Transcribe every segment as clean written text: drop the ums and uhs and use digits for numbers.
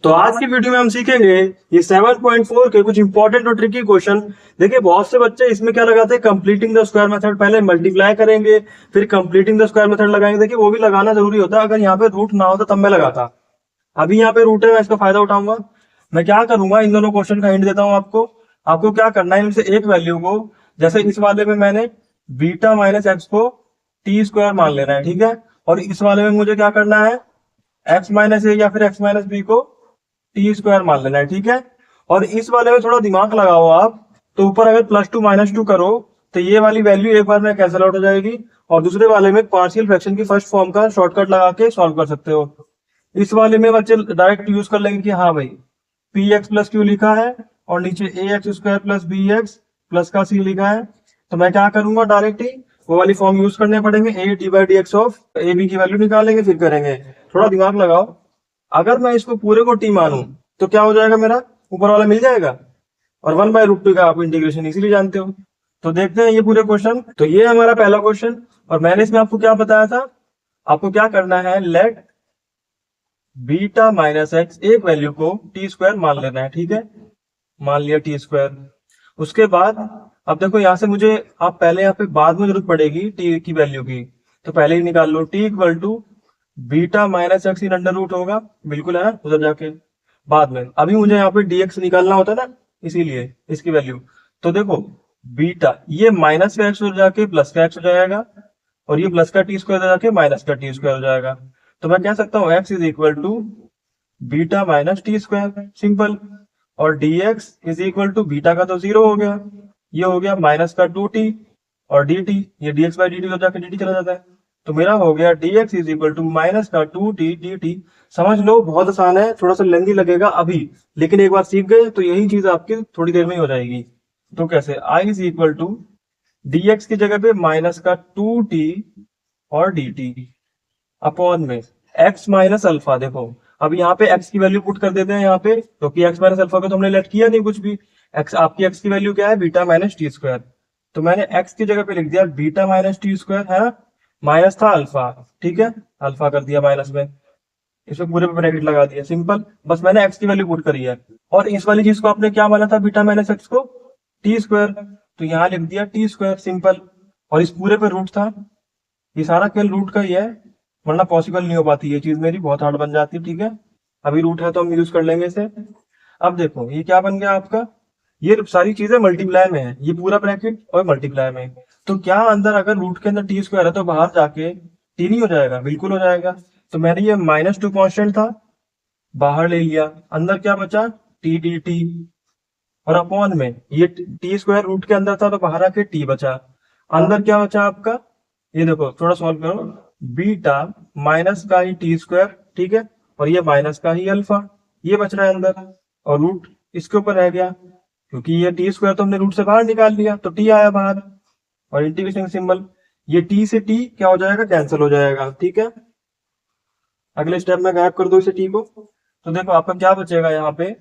तो आज की वीडियो में हम सीखेंगे ये 7.4 के कुछ इंपॉर्टेंट और ट्रिकी क्वेश्चन। देखिए बहुत से बच्चे इसमें क्या लगाते हैं, कंप्लीटिंग द स्क्वायर मेथड। पहले मल्टीप्लाई करेंगे फिर कंप्लीटिंग द स्क्वायर मेथड लगाएंगे। देखिए वो भी लगाना जरूरी होता है, अगर यहाँ पे रूट ना होता तब मैं लगाता। अभी यहाँ पे रूट है, मैं इसका फायदा उठाऊंगा। मैं क्या करूंगा, इन दोनों क्वेश्चन का हिंट देता हूँ आपको। आपको क्या करना है, इनमें से एक वैल्यू को, जैसे इस वाले में मैंने बीटा माइनस एक्स को टी स्क्वायर मान लेना है, ठीक है। और इस वाले में मुझे क्या करना है, एक्स माइनस ए या फिर एक्स माइनस बी को टी स्क्वायर मान लेना है, ठीक है। और इस वाले में थोड़ा दिमाग लगाओ आप। तो ऊपर अगर +2 - 2 करो तो ये वाली वैल्यू एक बार में कैंसिल आउट हो जाएगी, और दूसरे वाले में पार्शियल फ्रैक्शन की फर्स्ट फॉर्म का शॉर्टकट लगा के सॉल्व कर सकते हो। इस वाले में बच्चे डायरेक्ट यूज कर लेंगे कि हाँ भाई पी एक्स प्लस क्यू लिखा है और नीचे A X square plus B X plus का सी लिखा है। तो मैं क्या करूंगा, डायरेक्ट ही वो वाली फॉर्म यूज करने पड़ेंगे। A D by D X of A B की वैल्यू निकालेंगे, फिर करेंगे। थोड़ा दिमाग लगाओ। अगर मैं इसको पूरे को टी मानूं तो क्या हो जाएगा, मेरा ऊपर वाला मिल जाएगा। और 1/√2 का आप इंटीग्रेशन इसीलिए जानते हो। तो देखते हैं ये पूरे क्वेश्चन। तो ये हमारा पहला क्वेश्चन, और मैंने इसमें आपको क्या बताया था, आपको क्या करना है, लेट बीटा माइनस एक्स एक वैल्यू को टी स्क्वायर मान लेना है, ठीक है। मान लिया टी स्क्वायर। उसके बाद अब देखो यहाँ से मुझे, आप पहले यहाँ पे बाद में जरूरत पड़ेगी टी की वैल्यू की, तो पहले ही निकाल लो। T equal to beta minus X in under root होगा, बिल्कुल है ना, उधर जाके बाद में। अभी मुझे यहाँ पे डीएक्स निकालना होता है ना, इसीलिए इसकी वैल्यू। तो देखो बीटा, ये माइनस का एक्स हो जाके प्लस का एक्स हो जाएगा, और ये प्लस का टी स्क्वायर हो जाके माइनस का टी स्क्वायर हो जाएगा। तो मैं कह सकता हूँ X is equal to beta minus T square, simple. और dx is equal to beta का तो 0 हो गया, ये हो गया माइनस का 2t, और dt, ये dx बाई dt हो जाकर dt चला जाता है। तो मेरा हो गया dx is equal to minus का 2t dt। समझ लो बहुत आसान है, थोड़ा सा लेंदी लगेगा अभी, लेकिन एक बार सीख गए तो यही चीज आपकी थोड़ी देर में ही हो जाएगी। तो कैसे, i is equal to dx की जगह पे माइनस का 2t और dt अपॉन में x माइनस अल्फा। देखो अब यहाँ पे x की वैल्यू पुट कर देते हैं यहाँ पे, क्योंकि x माइनस अल्फा को तो हमने लेट किया नहीं कुछ भी। x, आपकी x की वैल्यू क्या है, बीटा माइनस टी स्क्वायर। तो मैंने x की जगह पे लिख दिया बीटा माइनस टी स्क्वायर, है ना। माइनस था अल्फा, ठीक है, अल्फा कर दिया माइनस में, इसमें पूरे पे ब्रैकेट लगा दिया, सिंपल। बस मैंने x की वैल्यू पुट करी है। और इस वाली चीज को आपने क्या माना था, बीटा माइनस एक्स को टी स्क्वायर, तो यहाँ लिख दिया टी स्क्वायर, सिंपल। और इस पूरे पे रूट था, ये सारा केवल रूट का ही है, वरना पॉसिबल नहीं हो पाती ये चीज, मेरी बहुत हार्ड बन जाती है, ठीक है। अभी रूट है तो हम यूज कर लेंगे इसे। अब देखो ये क्या बन गया आपका, ये सारी चीजें मल्टीप्लाई में है, ये पूरा ब्रैकेट और मल्टीप्लाई में। तो क्या अंदर अगर रूट के अंदर टी स्क्वायर है तो बाहर जाके टी नहीं हो जाएगा, बिल्कुल हो जाएगा। तो मैंने ये -2 कांस्टेंट था, बाहर ले लिया, अंदर क्या बचा, टी डी टी। और अपॉन में ये टी स्क्वायर रूट के अंदर था तो बाहर आके टी बचा। अंदर क्या बचा आपका, ये देखो थोड़ा सॉल्व करो, बीटा माइनस का ही टी स्क्वायर, ठीक है, और ये माइनस का ही अल्फा, ये बच रहा है अंदर। और रूट इसके ऊपर रह गया, क्योंकि ये टी स्क्वायर तो हमने रूट से बाहर निकाल लिया, तो टी आया बाहर। और इंटीग्रेशन सिंबल, ये टी से टी क्या हो जाएगा, कैंसिल हो जाएगा, ठीक है। अगले स्टेप में गायब कर दो इसे टी को। तो देखो आपका क्या बचेगा यहाँ पे,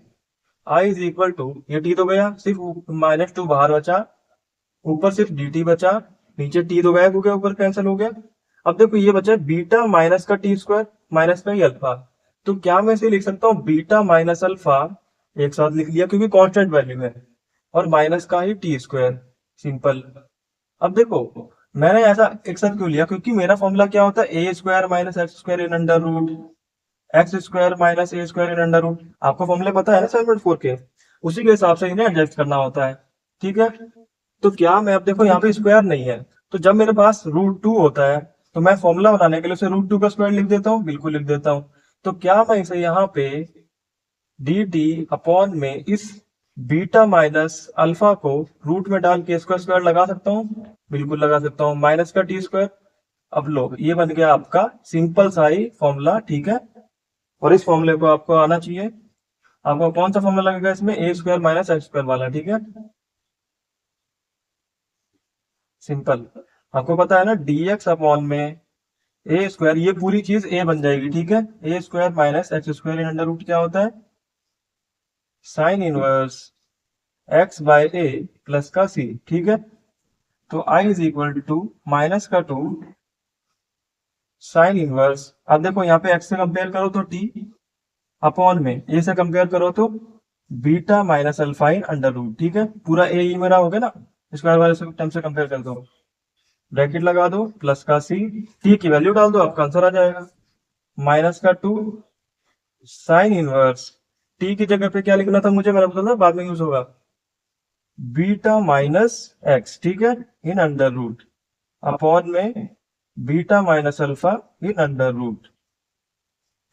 आई इज इक्वल टू, ये टी तो गया, सिर्फ -2 बाहर बचा, ऊपर सिर्फ डी टी बचा, नीचे टी तो गायब हो गया, ऊपर कैंसिल हो गया। अब देखो ये बचा बीटा माइनस का टी स्क्वायर, माइनस का ही अल्फा। तो क्या मैं इसे लिख सकता हूँ, बीटा माइनस अल्फा एक साथ लिख लिया क्योंकि कांस्टेंट वैल्यू है, और माइनस का ही टी स्क्वायर, सिंपल। अब देखो मैंने ऐसा एक साथ क्यों लिया, क्योंकि मेरा फॉर्मूला क्या होता है, A square minus X square in under root X square minus A square in under root. आपको फॉर्मूले पता है ना 7.4 के, उसी के हिसाब से इन्हें एडजस्ट करना होता है, ठीक है। तो क्या मैं, अब देखो यहाँ पे स्क्वायर नहीं है, तो जब मेरे पास √2 होता है तो मैं फॉर्मूला बनाने के लिए उसे √2 का स्क्वायर लिख देता हूँ, बिल्कुल लिख देता हूँ। तो क्या मैं इसे यहाँ पे डी टी अपॉन में इस बीटा माइनस अल्फा को रूट में डाल के इसका स्क्वायर लगा सकता हूँ, बिल्कुल लगा सकता हूँ, माइनस का टी स्क्वायर। अब लो ये बन गया आपका सिंपल सा ही फॉर्मूला, ठीक है। और इस फॉर्मूले को आपको आना चाहिए। आपको कौन सा फॉर्मूला लगेगा इसमें, ए स्क्वायर माइनस एक्स स्क्वायर वाला, ठीक है, सिंपल। आपको पता है ना dx अपॉन में ए स्क्वायर, ये पूरी चीज ए बन जाएगी, ठीक है। A square minus X square in under root क्या होता है, sine inverse X by A plus का सी, ठीक है। तो I is equal to minus का 2 साइन इनवर्स, अब देखो यहाँ पे एक्स से कंपेयर करो तो टी, अपॉन में ए से कंपेयर करो तो beta minus alpha in under root, ठीक है, पूरा ए ही मेरा हो गया ना, स्क्वायर वाले से टर्म से कंपेयर कर दो, ब्रैकेट लगा दो, प्लस का सी, टी की वैल्यू डाल दो, आपका आंसर आ जाएगा माइनस का 2 साइन इनवर्स, टी की जगह पे क्या लिखना था मुझे, मैंने बताया बाद में यूज होगा, बीटा माइनस एक्स, ठीक है, इन अंडर रूट अपॉन में beta minus alpha in under root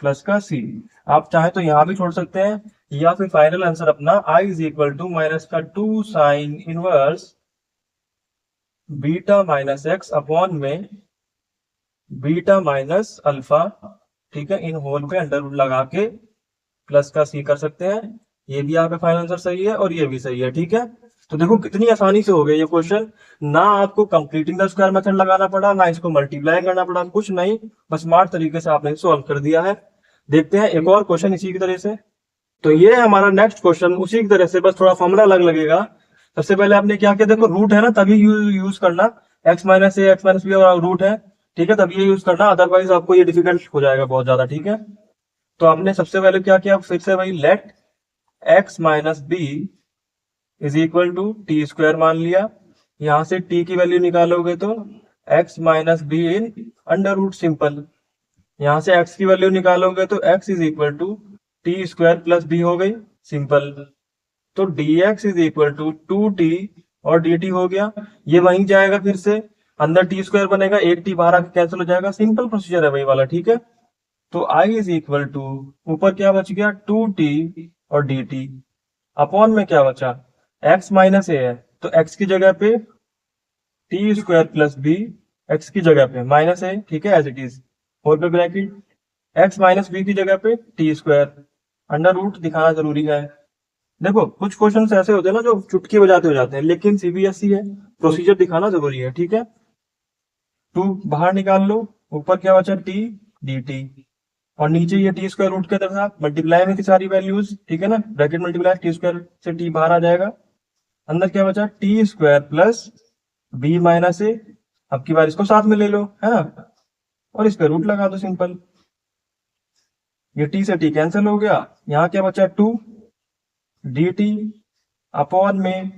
plus का सी। आप चाहे तो यहां भी छोड़ सकते हैं, या फिर फाइनल आंसर अपना आई इज इक्वल टू माइनस का 2 sine inverse beta minus x upon में बीटा माइनस अल्फा, ठीक है, इन होल पे अंडर रूट लगा के प्लस का सी कर सकते हैं। ये भी आपका फाइनल आंसर सही है और ये भी सही है, ठीक है। तो देखो कितनी आसानी से हो गया ये क्वेश्चन, ना आपको कंप्लीटिंग द स्क्वायर मेथड लगाना पड़ा, ना इसको मल्टीप्लाई करना पड़ा, कुछ नहीं, बस स्मार्ट तरीके से आपने सॉल्व कर दिया है। देखते हैं एक और क्वेश्चन इसी की तरह से। तो ये है हमारा नेक्स्ट क्वेश्चन, उसी की तरह से, बस थोड़ा फॉर्मूला अलग लगेगा। सबसे पहले आपने क्या किया, देखो रूट है ना तभी यूज करना, एक्स माइनस ए एक्स माइनस बी और रूट है, ठीक है, तभी ये यूज करना, अदरवाइज आपको ये डिफिकल्ट हो जाएगा बहुत ज्यादा, ठीक है। तो आपने सबसे पहले क्या किया, फिर से वही let X minus B is equal to T square मान लिया, यहां से टी की वैल्यू निकालोगे तो X minus B in under root, simple. यहां से x की वैल्यू निकालोगे तो x is equal to T square plus B हो गई, सिंपल। तो dx is equal to 2t और dt हो गया, ये वहीं जाएगा, फिर से अंदर टी स्क्वायर बनेगा, एक टी बाहर आके कैंसिल हो जाएगा, सिंपल प्रोसीजर है वही वाला, ठीक है। तो i इज इक्वल टू, ऊपर क्या बच गया 2t और dt, अपॉन में क्या बचा x माइनस ए है, तो x की जगह पे T square plus B, X की जगह पे माइनस ए, ठीक है, एज इट इज, होल पे ब्रैकेट एक्स माइनस बी की जगह पे टी स्क्वायर, अंडर रूट दिखाना जरूरी है। देखो कुछ क्वेश्चन ऐसे होते हैं ना जो चुटकी बजाते हो जाते हैं, लेकिन सीबीएसई है, प्रोसीजर दिखाना जरूरी है, ठीक है। 2 बाहर निकाल लो, ऊपर क्या बचा टी डी टी, और नीचे ये टी स्क्वायर रूट के साथ मल्टीप्लाई में की सारी वैल्यूज, ठीक है ना, ब्रैकेट मल्टीप्लाई टी स्क्वायर से टी बाहर आ जाएगा, अंदर क्या बचा T square plus B minus A, अब की बार इसको साथ में ले लो, है ना, और इस पे रूट लगा दो, सिंपल। ये टी से टी कैंसिल हो गया, यहाँ क्या बचा 2 डी टी अपॉन में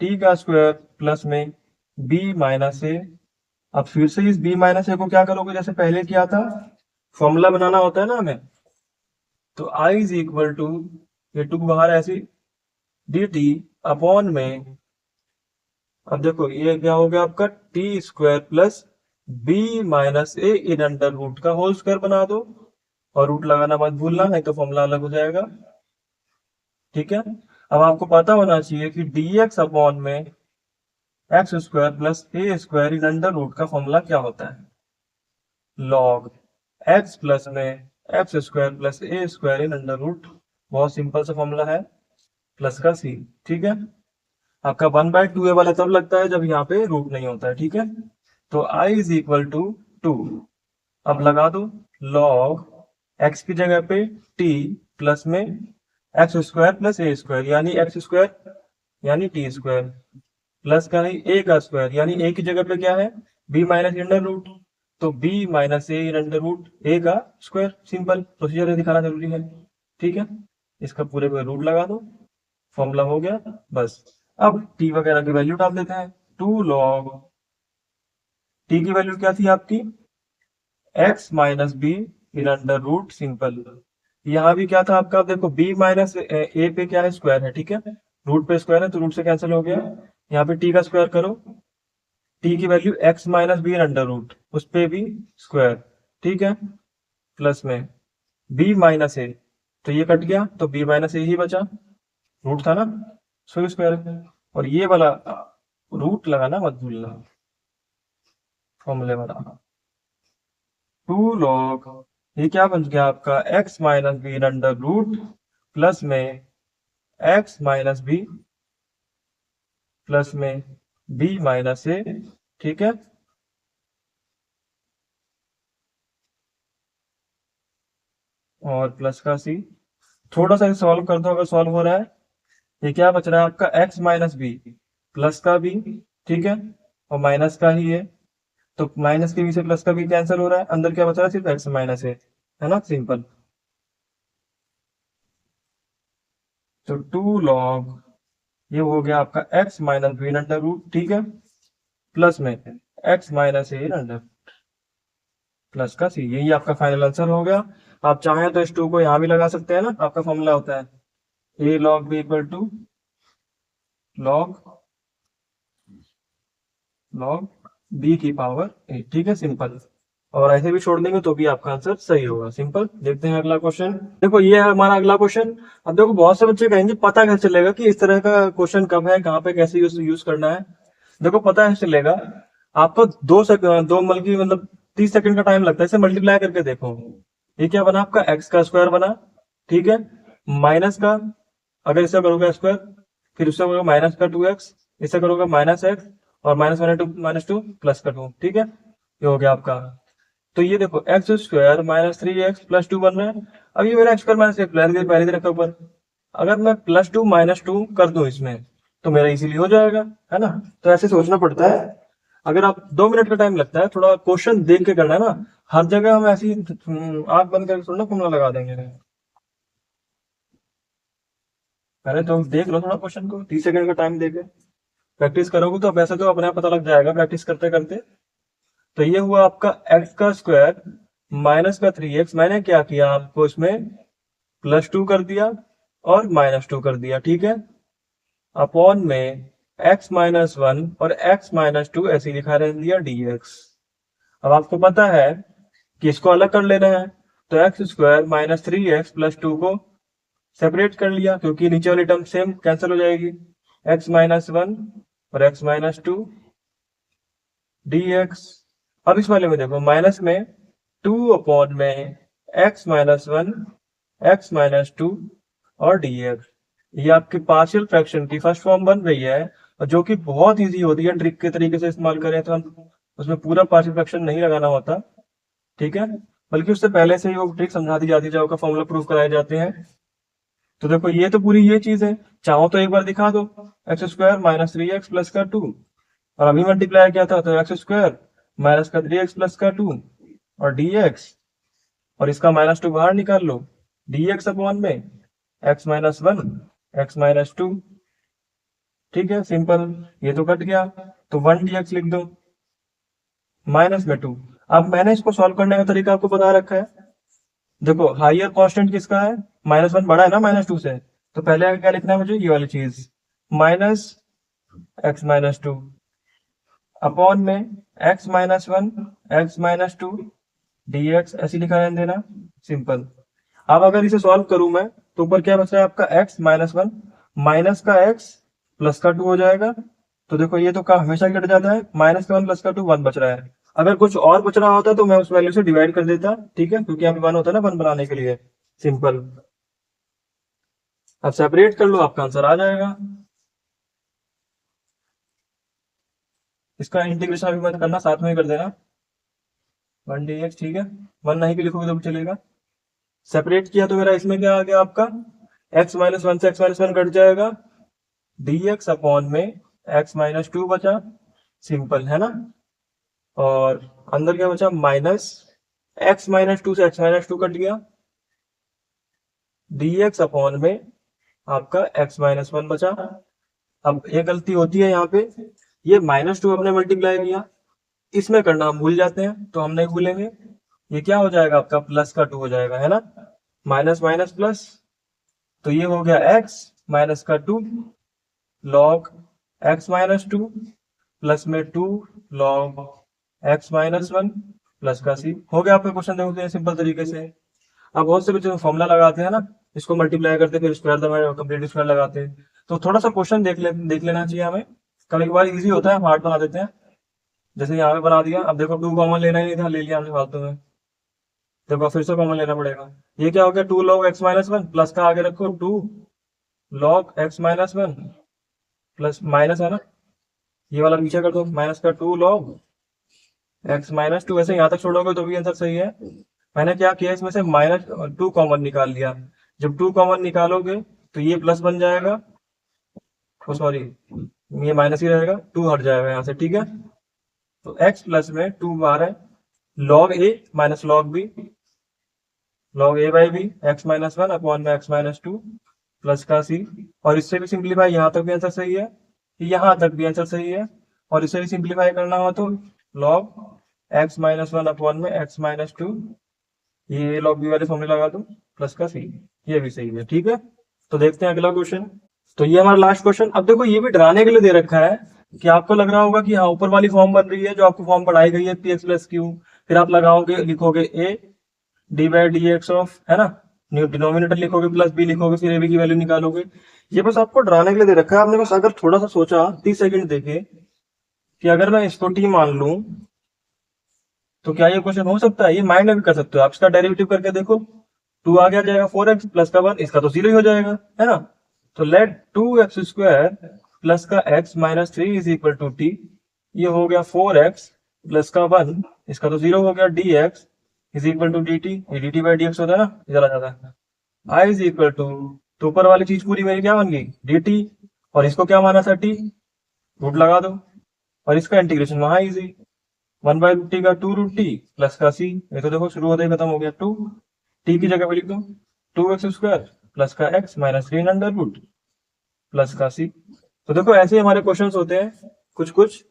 टी का स्क्वायर प्लस में बी माइनस ए। अब फिर से इस बी माइनस ए को क्या करोगे, जैसे पहले किया था, फॉर्मूला बनाना होता है ना हमें, तो आई इज इक्वल टू, ये 2 बाहर ऐसे डी टी अपॉन में, अब देखो ये क्या हो गया आपका T square plus B minus A in under root का होल स्क्वायर बना दो, और रूट लगाना मत भूलना, नहीं तो फॉर्मूला अलग हो जाएगा, ठीक है। अब आपको पता होना चाहिए कि dx अपॉन में X square plus A square in under root का फॉर्मूला क्या होता है, लॉग एक्स प्लस में X square plus A square in under root, बहुत सिंपल सा फॉर्मूला है, प्लस का सी, ठीक है। आपका 1/2 ए वाला तब लगता है जब यहाँ पे रूट नहीं होता है, ठीक है। तो i इज इक्वल टू 2, अब लगा दो लॉग x की जगह पे t प्लस में X square plus A square, यानी एक्स स्क्वायर यानी टी स्क्वायर, प्लस का नहीं ए का स्क्वायर, यानी ए की जगह पे क्या है b माइनस अंडर रूट, तो b minus A under root ए का स्क्वायर, सिंपल प्रोसीजर दिखाना जरूरी है, ठीक है। इसका पूरे पे रूट लगा दो, फॉर्मूला हो गया, बस। अब t वगैरह की वैल्यू डाल देते हैं, 2 लॉग t की वैल्यू क्या थी आपकी x minus B in under root, simple. यहाँ भी क्या था आपका, देखो b माइनस ए पे क्या है स्क्वायर है, ठीक है, रूट पे स्क्वायर है तो रूट से कैंसिल हो गया, यहाँ पे t का स्क्वायर करो, t की value x minus B in under root, उस पे भी स्क्वायर, ठीक है, प्लस में b माइनस ए, तो ये कट गया तो b माइनस ए ही बचा, रूट था ना, सो स्क्वायर, और ये वाला रूट लगाना मत भूलना, फॉर्मूले वाला 2 लॉग, ये क्या बन गया आपका x minus B under root plus में x माइनस बी प्लस में b माइनस ए, ठीक है, और प्लस का c। थोड़ा सा सॉल्व कर दो अगर सॉल्व हो रहा है, ये क्या बच रहा है आपका x माइनस बी प्लस का b, ठीक है, और माइनस का ही है, तो माइनस के b से प्लस का b कैंसिल हो रहा है, अंदर क्या बच रहा है सिर्फ x माइनस है ना, सिंपल। तो 2 लॉग ये हो गया आपका x minus B under root, ठीक है, प्लस में x minus A under plus का सी, यही आपका फाइनल आंसर हो गया। आप चाहें तो इस 2 को यहाँ भी लगा सकते हैं ना, आपका फॉर्मूला होता है a log b equal to log b की पावर a, ठीक है, सिंपल। और ऐसे भी छोड़ देंगे तो भी आपका आंसर सही होगा, सिंपल। देखते हैं अगला क्वेश्चन। देखो ये है हमारा अगला क्वेश्चन। अब देखो बहुत से बच्चे कहेंगे पता कैसे चलेगा कि इस तरह का क्वेश्चन कब है, कहाँ पे कैसे यूज करना है। देखो पता कैसे चलेगा, आपको 2 सेकंड, 2 मतलब 30 सेकंड का टाइम लगता है, इसे मल्टीप्लाई करके देखो। ये क्या बना आपका x का स्क्वायर बना, ठीक है, माइनस का, अगर इसे करोगे स्क्वायर, फिर उससे करोगे माइनस का 2x, इससे करोगे माइनस x, और माइनस टू प्लस का 2, ठीक है, ये हो गया आपका। तो ये देखो x square minus 3x plus 2 बन रहा है। अब ये मेरा एक्स स्क्वायर माइनस पहले ही रखा ऊपर, अगर मैं प्लस 2 माइनस 2 कर दूं इसमें तो मेरा इजीली हो जाएगा, है ना। तो ऐसे सोचना पड़ता है। अगर आप 2 मिनट का टाइम लगता है, थोड़ा क्वेश्चन देख के करना है ना, हर जगह हम ऐसी आंख बंद करके थोड़ा फॉर्मूला लगा देंगे। पहले तो देख लो थोड़ा क्वेश्चन को, 30 सेकंड का टाइम देके प्रैक्टिस करोगे तो वैसे तो अपने आप पता लग जाएगा प्रैक्टिस करते करते। तो ये हुआ आपका एक्स का स्क्वायर माइनस का 3x, मैंने क्या किया आपको इसमें प्लस 2 कर दिया और माइनस 2 कर दिया, ठीक है, अपॉन में x माइनस 1 और x माइनस 2 ऐसे लिखा रह दिया dx। अब आपको पता है कि इसको अलग कर लेना है, तो x square minus 3x plus 2 को सेपरेट कर लिया, क्योंकि नीचे वाली टर्म सेम कैंसिल हो जाएगी, x माइनस 1 और x माइनस 2 dx। अब इस वाले में देखो माइनस में 2 अपॉन में x माइनस 1 x माइनस 2 और dx। ये आपके पार्शियल फ्रैक्शन की फर्स्ट फॉर्म बन रही है, और जो कि बहुत इजी होती है, ट्रिक के तरीके से इस्तेमाल करें तो हम उसमें पूरा पार्शियल फ्रैक्शन नहीं लगाना होता, ठीक है, बल्कि उससे पहले से ही वो ट्रिक समझा दी जाती है जब का फॉर्मूला प्रूव कराए जाते हैं। तो देखो ये तो पूरी ये चीज है, चाहो तो एक बार दिखा दो, x square minus 3x plus का 2, और अभी मल्टीप्लाई किया था तो एक्स स्क्वायर माइनस का 3x प्लस का 2 और dx, और इसका माइनस 2 बाहर निकाल लो, dx अपॉन में x माइनस 1 x माइनस 2, ठीक है, सिंपल। ये तो कट गया, तो 1 dx लिख दो माइनस में 2। अब मैंने इसको सॉल्व करने का तरीका आपको बता रखा है। देखो हाइयर कांस्टेंट किसका है, माइनस 1 बड़ा है ना माइनस 2 से, तो पहले क्या लिखना है मुझे, ये वाली चीज माइनस x माइनस 2 अपॉन में x minus 1 x minus 2 dx, ऐसे लिखा रहने देना, सिंपल। अब अगर इसे सॉल्व करूं मैं तो ऊपर क्या बच रहा है आपका x माइनस 1 माइनस का x प्लस का 2 हो जाएगा। तो देखो ये तो का हमेशा कट जाता है, माइनस का 1 प्लस का 2 1 बच रहा है। अगर कुछ और बच रहा होता तो मैं उस वैल्यू से डिवाइड कर देता, ठीक है, क्योंकि यहाँ पे 1 होता है ना 1 बनाने के लिए, सिंपल। अब सेपरेट कर लो, आपका आंसर आ जाएगा। इसका इंटीग्रेशन अभी मत करना, साथ में ही कर देना, 1 dx, ठीक है, 1 नहीं भी लिखोगे तो भी चलेगा। सेपरेट किया तो मेरा इसमें क्या आ गया आपका, x माइनस 1 से x माइनस 1 कट जाएगा, dx अपॉन में x माइनस 2 बचा, सिंपल, है ना। और अंदर क्या बचा, माइनस x माइनस 2 से x माइनस 2 कट गया, dx अपॉन में आपका x माइनस 1 बचा। अब एक गलती होती है यहाँ पे, ये माइनस 2 हमने मल्टीप्लाई किया, इसमें करना हम भूल जाते हैं, तो हम नहीं भूलेंगे। ये क्या हो जाएगा आपका, प्लस का 2 हो जाएगा, है ना, माइनस माइनस प्लस, तो ये हो गया x माइनस का 2 लॉग x माइनस 2 प्लस में 2 लॉग x माइनस 1 प्लस का c। हो गया आपका क्वेश्चन, देखते हैं सिंपल तरीके से। अब बहुत से बच्चे फॉर्मूला लगाते हैं ना, इसको मल्टीप्लाई करते फिर स्क्वायर कंप्लीट स्क्वायर लगाते हैं, तो थोड़ा सा क्वेश्चन देख लेना चाहिए हमें। कभी कभार इजी होता है, हम हार्ड बना देते हैं, जैसे यहाँ पे बना दिया। अब देखो 2 कॉमन लेना ही नहीं था, ले लिया हमने फालतू में, देखो फिर से कॉमन लेना पड़ेगा। ये क्या हो गया, 2 लॉग x माइनस 1 प्लस का आगे रखो 2 log x minus 1 plus minus, है ना, ये वाला पीछे कर दो, माइनस का 2 लॉग x माइनस 2, वैसे यहाँ तक छोड़ोगे तो भी आंसर सही है। मैंने क्या किया, इसमें से माइनस 2 कॉमन निकाल लिया, जब 2 कॉमन निकालोगे तो ये प्लस बन जाएगा, सॉरी ये माइनस ही रहेगा, 2 हट जाएगा यहाँ से, ठीक है। तो x प्लस में 2 बार है, log a minus log b, log a by B, X minus 1 upon में x माइनस 2 प्लस का सी, और इससे भी सिंप्लीफाई, यहाँ तक भी आंसर सही है, यहाँ तक भी आंसर सही है, और इससे भी सिंप्लीफाई करना हो तो log x minus one upon में एक्स माइनस टू, ये लॉग बी वाले फॉर्मूले लगा दो, प्लस का सी, ये भी सही है। ठीक है, तो देखते हैं अगला क्वेश्चन। तो ये हमारा लास्ट क्वेश्चन। अब देखो ये भी डराने के लिए दे रखा है कि आपको लग रहा होगा कि हाँ ऊपर वाली फॉर्म बन रही है जो आपको फॉर्म पढ़ाई गई है पी एक्स प्लस क्यू, फिर आप लगाओगे, लिखोगे ए D by D X of, है ना, डिनोमिनेटर लिखोगे प्लस बी लिखोगे, फिर ए बी की वैल्यू निकालोगे। ये बस आपको डराने के लिए दे रखा है। आपने बस अगर थोड़ा सा सोचा 30 सेकंड देखे कि अगर मैं इसको टी मान लूं तो क्या ये क्वेश्चन हो सकता है, ये माइंड में भी कर सकते हो आप। इसका डेरिवेटिव करके देखो, टू आ गया जाएगा 4x प्लस का 1, इसका तो 0 ही हो जाएगा, है ना। तो लेट 2x स्क्वायर प्लस का x minus 3 is equal to T, ये हो गया 4x प्लस का 1, इसका तो 0 हो गया, dx is equal to dt, ये dt बाई dx होता है ना, इधर आ जाता है। i इज इक्वल टू, तो ऊपर वाली चीज पूरी मेरी क्या बन गई dt, और इसको क्या माना था t, रूट लगा दो, और इसका इंटीग्रेशन वहां इजी, 1 बाई रूट टी का 2 रूट टी प्लस का सी, ये तो देखो शुरू होते ही खत्म हो गया, 2 टी की जगह पे लिख दो 2x स्क्वायर प्लस का x minus 3 under root plus का सी। तो देखो ऐसे ही हमारे क्वेश्चंस होते हैं कुछ कुछ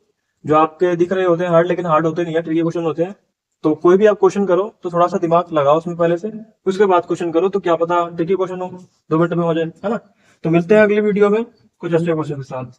जो आपके दिख रहे होते हैं हार्ड, लेकिन हार्ड होते नहीं है, ट्रिकी क्वेश्चन होते हैं। तो कोई भी आप क्वेश्चन करो तो थोड़ा सा दिमाग लगाओ उसमें पहले से, उसके बाद क्वेश्चन करो, तो क्या पता ट्रिकी क्वेश्चन हो 2 मिनट में हो जाए, है ना। तो मिलते हैं अगली वीडियो में कुछ अच्छे क्वेश्चन के साथ।